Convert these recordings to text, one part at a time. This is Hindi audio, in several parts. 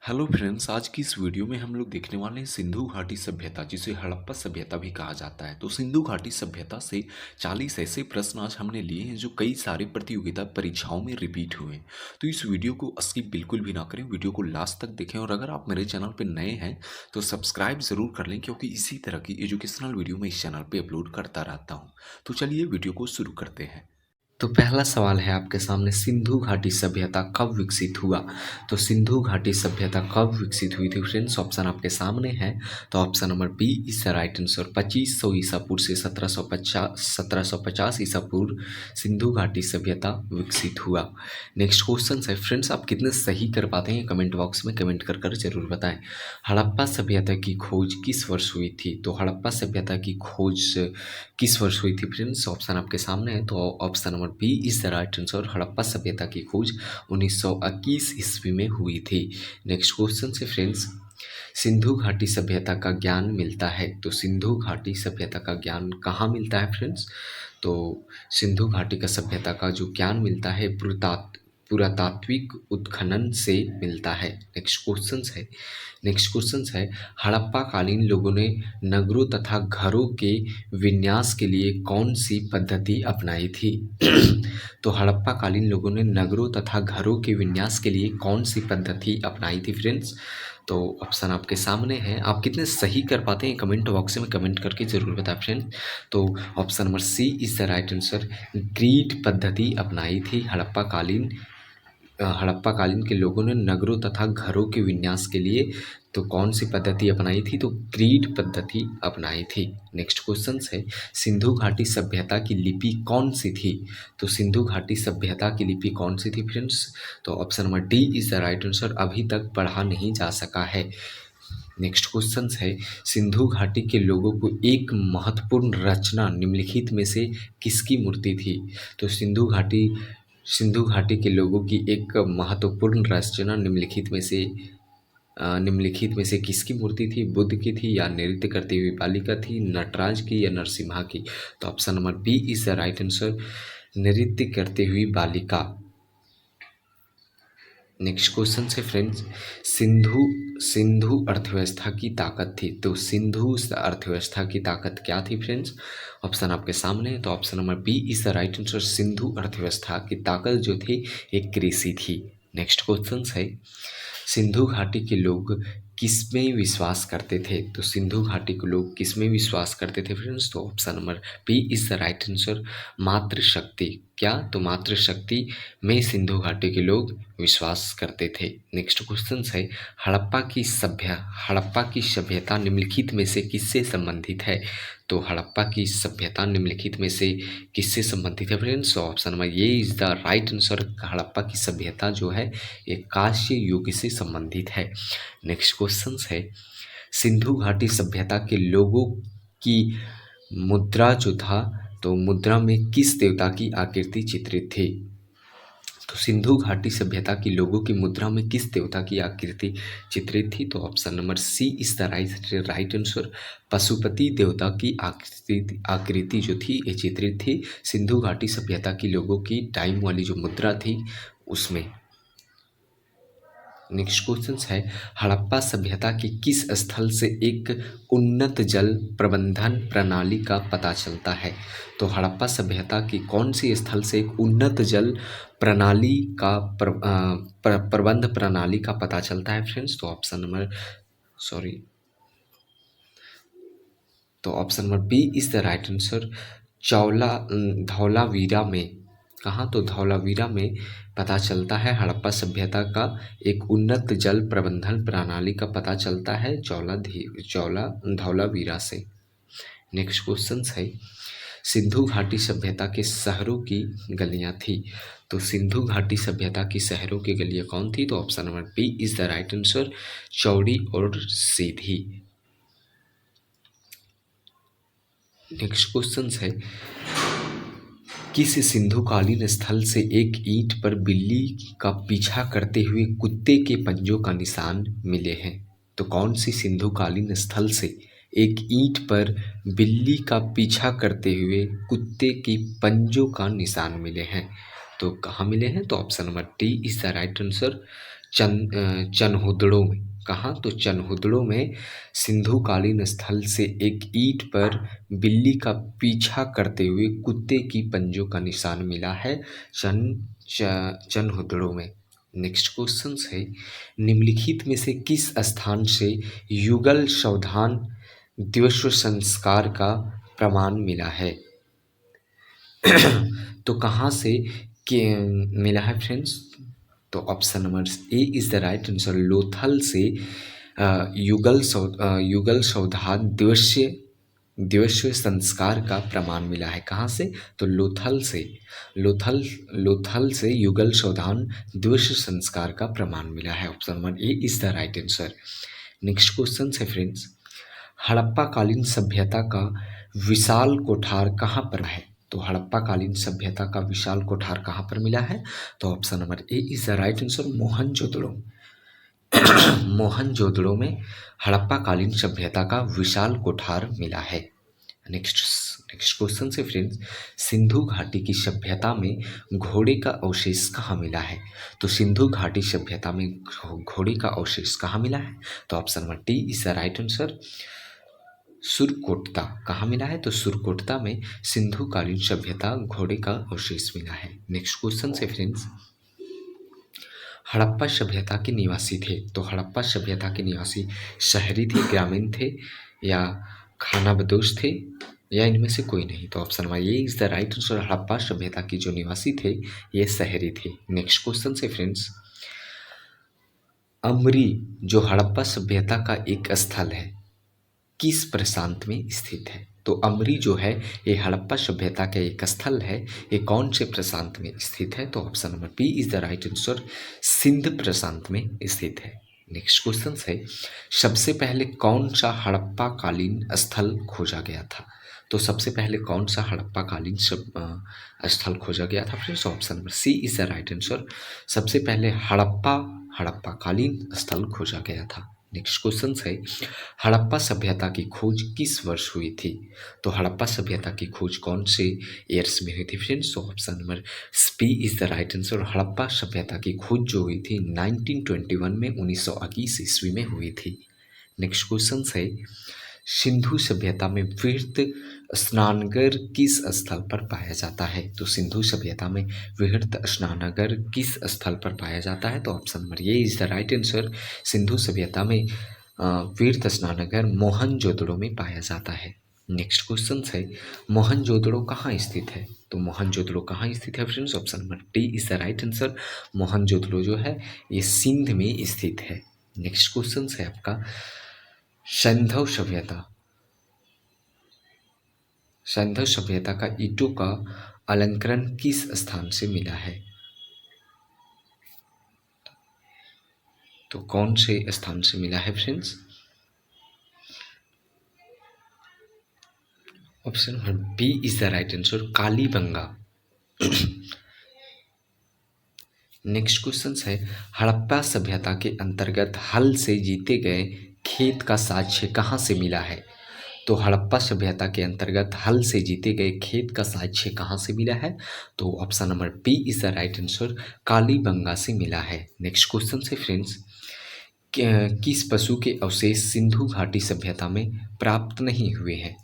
हेलो फ्रेंड्स, आज की इस वीडियो में हम लोग देखने वाले हैं सिंधु घाटी सभ्यता, जिसे हड़प्पा सभ्यता भी कहा जाता है। तो सिंधु घाटी सभ्यता से 40 ऐसे प्रश्न आज हमने लिए हैं जो कई सारी प्रतियोगिता परीक्षाओं में रिपीट हुए हैं। तो इस वीडियो को स्किप बिल्कुल भी ना करें, वीडियो को लास्ट तक देखें। और अगर आप मेरे चैनल पर नए हैं तो सब्सक्राइब ज़रूर कर लें, क्योंकि इसी तरह की एजुकेशनल वीडियो मैं इस चैनल पर अपलोड करता रहता हूँ। तो चलिए वीडियो को शुरू करते हैं। तो पहला सवाल है आपके सामने, सिंधु घाटी सभ्यता कब विकसित हुआ। तो सिंधु घाटी सभ्यता कब विकसित हुई थी फ्रेंड्स, ऑप्शन आपके सामने है। तो option number B is the right answer. 2500 ईसा पूर्व से 1750 ईसा पूर्व सिंधु घाटी सभ्यता विकसित हुआ। नेक्स्ट क्वेश्चन है फ्रेंड्स, आप कितने सही कर पाते हैं कमेंट बॉक्स में कमेंट कर कर जरूर बताएं। हड़प्पा सभ्यता की खोज किस वर्ष हुई थी। तो हड़प्पा सभ्यता की खोज किस वर्ष हुई थी फ्रेंड्स, ऑप्शन आपके सामने है। तो option number B is the right answer. Harappa सभ्यता की खोज 1921 ईस्वी में हुई थी। नेक्स्ट क्वेश्चन से फ्रेंड्स, सिंधु घाटी सभ्यता का ज्ञान मिलता है। तो सिंधु घाटी सभ्यता का ज्ञान कहाँ मिलता है फ्रेंड्स। तो सिंधु घाटी का सभ्यता का जो ज्ञान मिलता है पुरातात्विक उत्खनन से मिलता है। नेक्स्ट क्वेश्चन है हड़प्पा कालीन लोगों ने नगरों तथा घरों के विन्यास के लिए कौन सी पद्धति अपनाई थी। तो हड़प्पा कालीन लोगों ने नगरों तथा घरों के विन्यास के लिए कौन सी पद्धति अपनाई थी फ्रेंड्स। तो ऑप्शन आपके सामने है, आप कितने सही कर पाते हैं कमेंट बॉक्स में कमेंट करके जरूर बताएं फ्रेंड्स। तो option number C is the right answer. Grid पद्धति अपनाई थी हड़प्पा कालीन के लोगों ने नगरों तथा घरों के विन्यास के लिए। तो कौन सी पद्धति अपनाई थी, तो ग्रीड पद्धति अपनाई थी। नेक्स्ट क्वेश्चन है सिंधु घाटी सभ्यता की लिपि कौन सी थी। तो सिंधु घाटी सभ्यता की लिपि कौन सी थी फ्रेंड्स। तो option number D is the right answer, अभी तक पढ़ा नहीं जा सका है। नेक्स्ट क्वेश्चन है सिंधु घाटी के लोगों को एक महत्वपूर्ण रचना निम्नलिखित में से किसकी मूर्ति थी। तो सिंधु घाटी के लोगों की एक महत्वपूर्ण रचना निम्नलिखित में से किसकी मूर्ति थी। बुद्ध की थी, या नृत्य करती हुई बालिका थी, नटराज की, या नरसिम्हा की। तो option number B is the right answer, नृत्य करती हुई बालिका। नेक्स्ट क्वेश्चन से फ्रेंड्स, सिंधु अर्थव्यवस्था की ताकत थी। तो सिंधु अर्थव्यवस्था की ताकत क्या थी फ्रेंड्स, ऑप्शन आपके सामने है। तो option number B is the right answer, Sindhu अर्थव्यवस्था की ताकत जो थी एक कृषि थी। नेक्स्ट क्वेश्चन है सिंधु घाटी के लोग किसमें विश्वास करते थे। तो सिंधु घाटी के लोग किसमें विश्वास करते थे फ्रेंड्स। तो option number B is the right answer, मातृशक्ति। क्या, तो मातृशक्ति में सिंधु घाटी के लोग विश्वास करते थे। नेक्स्ट क्वेश्चन है हड़प्पा की सभ्यता निम्नलिखित में से किससे संबंधित है। तो हड़प्पा की सभ्यता निम्नलिखित में से किससे संबंधित है फ्रेंड्स। ऑप्शन नंबर ये is the right answer, Harappa की सभ्यता जो है एक कांस्य युग से संबंधित है। नेक्स्ट क्वेश्चन है सिंधु घाटी सभ्यता के लोगों की मुद्रा जो था, तो मुद्रा में किस देवता की आकृति चित्रित थी। तो सिंधु घाटी सभ्यता की लोगों की मुद्रा में किस देवता की आकृति चित्रित थी। तो option number C is the right answer, Pashupati देवता की आकृति जो थी ये चित्रित थी सिंधु घाटी सभ्यता की लोगों की टाइम वाली जो मुद्रा थी उसमें। नेक्स्ट क्वेश्चन है हड़प्पा सभ्यता के किस स्थल से एक उन्नत जल प्रबंधन प्रणाली का पता चलता है। तो हड़प्पा सभ्यता की कौन सी स्थल से एक उन्नत जल प्रणाली का प्रबंध प्रणाली का पता चलता है फ्रेंड्स। तो option number B is the right answer, Dholavira में। कहाँ, तो धौलावीरा में पता चलता है हड़प्पा सभ्यता का एक उन्नत जल प्रबंधन प्रणाली का पता चलता है धौलावीरा से। नेक्स्ट क्वेश्चन है सिंधु घाटी सभ्यता के शहरों की गलियां थी। तो सिंधु घाटी सभ्यता की शहरों की गलियां कौन थी। तो option number B is the right answer, चौड़ी और सीधी। नेक्स्ट क्वेश्चन है किस सिंधुकालीन स्थल से एक ईंट पर बिल्ली का पीछा करते हुए कुत्ते के पंजों का निशान मिले हैं। तो कौन सी सिंधुकालीन स्थल से एक ईंट पर बिल्ली का पीछा करते हुए कुत्ते के पंजों का निशान मिले हैं। तो कहाँ मिले हैं। तो option number D is the right answer, Chanhudaro में। कहाँ? तो चनहुदड़ों में सिंधुकालीन स्थल से एक ईंट पर बिल्ली का पीछा करते हुए कुत्ते की पंजों का निशान मिला है चनहुदड़ों में। नेक्स्ट क्वेश्चन है, निम्नलिखित में से किस स्थान से युगल सावधान दिवस संस्कार का प्रमाण मिला है? तो कहाँ से के मिला है फ्रेंड्स? तो option number A is the right answer. Lothal से युगल सावधान दिवसीय संस्कार का प्रमाण मिला है। कहाँ से? तो लोथल से युगल सावधान दिवसीय संस्कार का प्रमाण मिला है। Option number A is the right answer. Next question है फ्रेंड्स, हड़प्पा कालीन सभ्यता का विशाल कोठार कहाँ पर है? तो हड़प्पा कालीन सभ्यता का विशाल कोठार कहाँ पर मिला है? तो option number A is the right answer, Mohenjodaro. Mohenjodaro में हड़प्पा कालीन सभ्यता का विशाल कोठार मिला है। नेक्स्ट क्वेश्चन से फ्रेंड्स, सिंधु घाटी की सभ्यता में घोड़े का अवशेष कहाँ मिला है? तो सिंधु घाटी सभ्यता में घोड़े का अवशेष कहाँ मिला है? तो option number D is the right answer, Surkotada. कहाँ मिला है? तो सुरकोटता में सिंधुकालीन सभ्यता घोड़े का अवशेष मिला है। नेक्स्ट क्वेश्चन से फ्रेंड्स, हड़प्पा सभ्यता के निवासी थे। तो हड़प्पा सभ्यता के निवासी शहरी थे, ग्रामीण थे या खानाबदोश थे या इनमें से कोई नहीं? तो ऑप्शन नंबर ये is the right answer, Harappa सभ्यता के जो निवासी थे ये शहरी थे। नेक्स्ट क्वेश्चन से फ्रेंड्स, अमरी जो हड़प्पा सभ्यता का एक स्थल है किस प्रशांत में स्थित है? तो अमरी जो है ये हड़प्पा सभ्यता का एक स्थल है, ये कौन से प्रशांत में स्थित है? तो option number B is the right answer, Sindh प्रशांत में स्थित है। नेक्स्ट क्वेश्चन है, सबसे पहले कौन सा हड़प्पा कालीन स्थल खोजा गया था? तो सबसे पहले कौन सा हड़प्पा कालीन स्थल खोजा गया था friends? Option number C is the right answer, सबसे पहले हड़प्पा कालीन स्थल खोजा गया था। नेक्स्ट क्वेश्चन है, हड़प्पा सभ्यता की खोज किस वर्ष हुई थी? तो हड़प्पा सभ्यता की खोज कौन से ईयर्स में हुई थी फ्रेंड्स? तो option number B is the right answer, Harappa सभ्यता की खोज जो हुई थी 1921 में 1921 ईस्वी में हुई थी। नेक्स्ट क्वेश्चन है, सिंधु सभ्यता में वृहत स्नानगर किस स्थल पर पाया जाता है? तो सिंधु सभ्यता में वृहत स्नानगर किस स्थल पर पाया जाता है? तो ऑप्शन नंबर ये is the right answer, Sindhu सभ्यता में वृहत स्नानगर मोहनजोदड़ो में पाया जाता है। नेक्स्ट क्वेश्चन है, मोहनजोदड़ो कहाँ स्थित है? तो मोहनजोदड़ो कहाँ स्थित है friends? Option number D is the right answer, Mohenjodaro जो है ये सिंध में स्थित है। नेक्स्ट क्वेश्चन है आपका, सैंधव सभ्यता का ईंटों का अलंकरण किस स्थान से मिला है? तो कौन से स्थान से मिला है friends? Option number B is the right answer, Kalibangan. Next question है, हड़प्पा सभ्यता के अंतर्गत हल से जीते गए खेत का साक्ष्य कहाँ से मिला है? तो हड़प्पा सभ्यता के अंतर्गत हल से जीते गए खेत का साक्ष्य कहाँ से मिला है? तो option number B is the right answer, Kalibangan से मिला है। नेक्स्ट क्वेश्चन से फ्रेंड्स, किस पशु के अवशेष सिंधु घाटी सभ्यता में प्राप्त नहीं हुए हैं?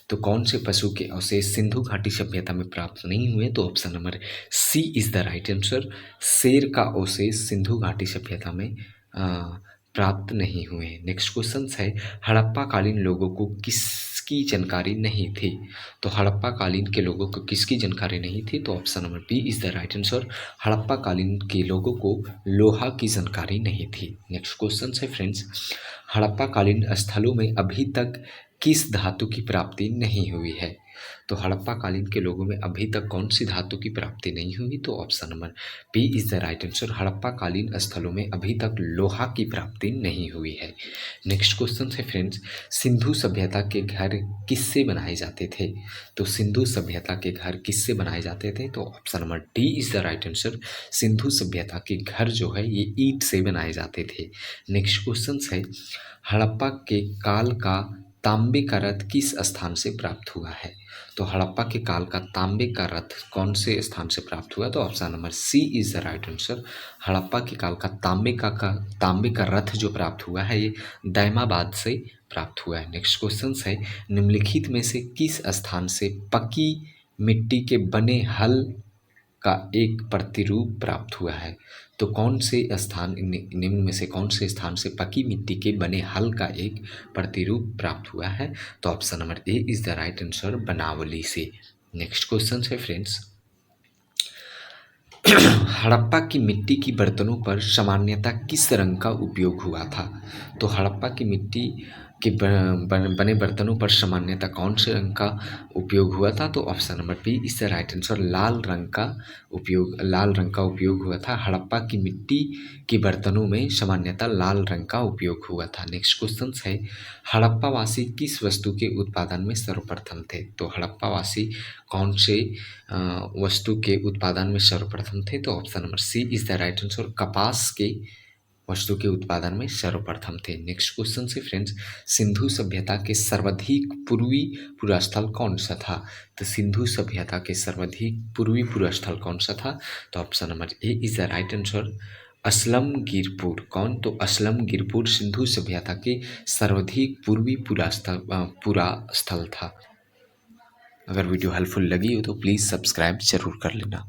तो कौन से पशु के अवशेष सिंधु घाटी सभ्यता में प्राप्त नहीं हुए? तो option number C is the right answer, शेर का अवशेष सिंधु घाटी सभ्यता में प्राप्त नहीं हुए। नेक्स्ट क्वेश्चन है, हड़प्पा कालीन लोगों को किसकी जानकारी नहीं थी? तो हड़प्पा कालीन के लोगों को किसकी जानकारी नहीं थी? तो option number B is the right answer, Harappa कालीन के लोगों को लोहा की जानकारी नहीं थी। नेक्स्ट क्वेश्चन है फ्रेंड्स, हड़प्पा कालीन स्थलों में अभी तक किस धातु की प्राप्ति नहीं हुई है? तो हड़प्पा कालीन के लोगों में अभी तक कौन सी धातु की प्राप्ति नहीं हुई? तो option number B is the right answer, Harappa कालीन स्थलों में अभी तक लोहा की प्राप्ति नहीं हुई है। नेक्स्ट क्वेश्चन है फ्रेंड्स, सिंधु सभ्यता के घर किससे बनाए जाते थे? तो सिंधु सभ्यता के घर किससे बनाए जाते थे? तो option number D is the right answer, Sindhu सभ्यता के घर जो है ये ईंट से बनाए जाते थे। नेक्स्ट क्वेश्चन है, हड़प्पा के काल का तांबे का रथ किस स्थान से प्राप्त हुआ है? तो हड़प्पा के काल का तांबे का रथ कौन से स्थान से प्राप्त हुआ? तो option number C is the right answer. Harappa के काल का तांबे का रथ जो प्राप्त हुआ है ये दैमाबाद से प्राप्त हुआ है। नेक्स्ट क्वेश्चन है, निम्नलिखित में से किस स्थान से पकी मिट्टी के बने हल का एक प्रतिरूप प्राप्त हुआ है? तो कौन से स्थान निम्न में से कौन से स्थान से पकी मिट्टी के बने हल का एक प्रतिरूप प्राप्त हुआ है? तो option number A is the right answer, Banawali से। नेक्स्ट क्वेश्चन है फ्रेंड्स, हड़प्पा की मिट्टी की बर्तनों पर सामान्यतः किस रंग का उपयोग हुआ था? तो हड़प्पा की मिट्टी के बने बर्तनों पर सामान्यतः कौन से रंग का उपयोग हुआ था? तो option number B is the right answer, लाल रंग का उपयोग हुआ था। हड़प्पा की मिट्टी के बर्तनों में सामान्यतः लाल रंग का उपयोग हुआ था। नेक्स्ट क्वेश्चन है, हड़प्पा वासी किस वस्तु के उत्पादन में सर्वप्रथम थे? तो हड़प्पा वासी कौन से वस्तु के उत्पादन में सर्वप्रथम थे? तो option number C is the right answer, कपास के वस्तु के उत्पादन में सर्वप्रथम थे। नेक्स्ट क्वेश्चन से फ्रेंड्स, सिंधु सभ्यता के सर्वाधिक पूर्वी पुरास्थल कौन सा था? तो सिंधु सभ्यता के सर्वाधिक पूर्वी पुरास्थल कौन सा था? तो option number A is the right answer, Alamgirpur. कौन? तो असलमगीरपुर सिंधु सभ्यता के सर्वाधिक पूर्वी पुरास्थल था। अगर वीडियो हेल्पफुल लगी हो तो प्लीज़ सब्सक्राइब जरूर कर लेना।